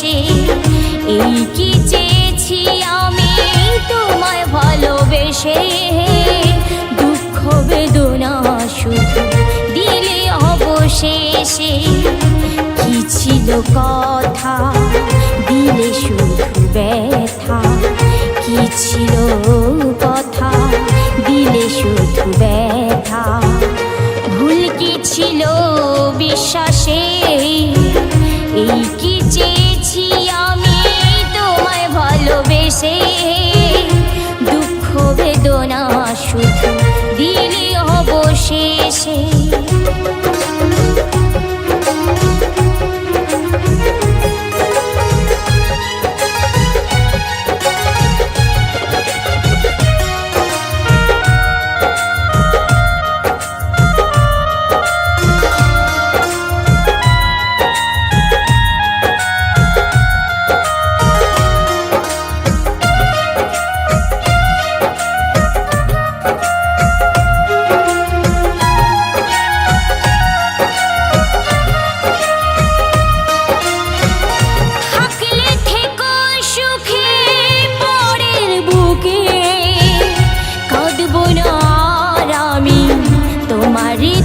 অবশেষে। এই কি চেয়েছি আমি তোমায় ভালোবেসে, দুঃখ বেদনা শুধু দিলে অবশেষে। কি ছিল কথা দিলে শুধু ব্যথা, কি ছিল কথা দিলে শুধু ব্যথা। ভুল কি ছিল বিশ্বাসে, এই কি চেয়েছি আমি তোমায় ভালোবেসে, দুঃখ বেদনা শুধু দিলে অবশেষে।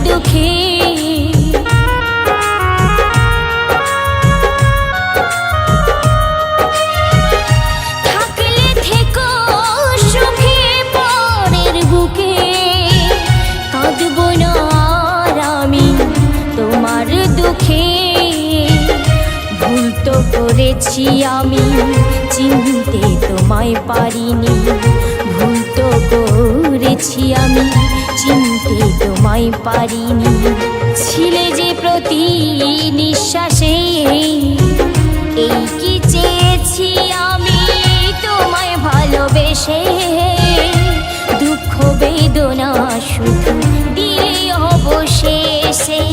দুঃখে থাকলে থেকো সুখে পরের বুকে, কাঁদব না আর আমি তোমার দুঃখে। ভুল তো করেছি আমি চিনতে তোমায় পারিনি, ভুল তো করেছি আমি চিনতে তোমায় পারিনি। ছিলে যে প্রতি নিঃশ্বাসে, এই কি চেয়েছি আমি তোমায় ভালোবেসে, দুঃখ বেদনা শুধু দিলে অবশেষে।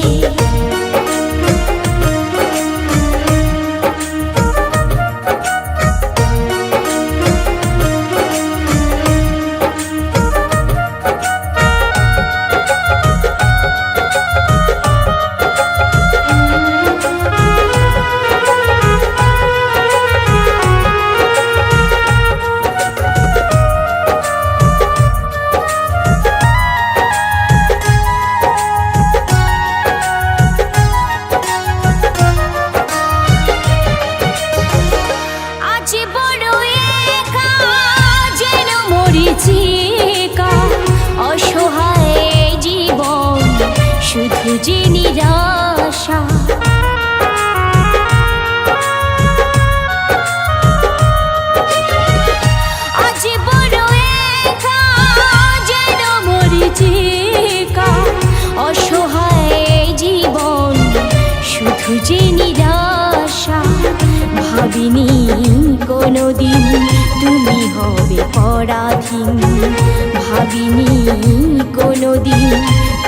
অসহায় জীবন শুধু যে নিরাশা, আজ বড় একা যেন মরিচিকা। অসহায় জীবন শুধু যে নিরাশা, ভাবিনি কোনোদিন তুমি হবে পরাধীন, ভাবিনি কোনোদিন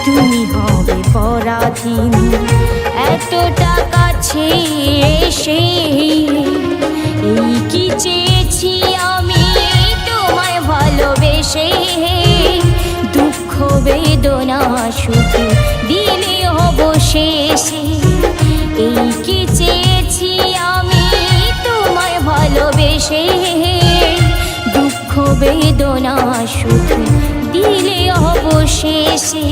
তুমি হবে পরাধীন। এতটা কাছে এসে এই কি চেয়েছি আমি তোমায় ভালোবেসে, দুঃখ বেদনা শুধু দিলে অবশেষে। এই কি চেয়েছি আমি তোমায় ভালোবেসে, দুঃখ বেদনা শুধু দিলে অবশেষে।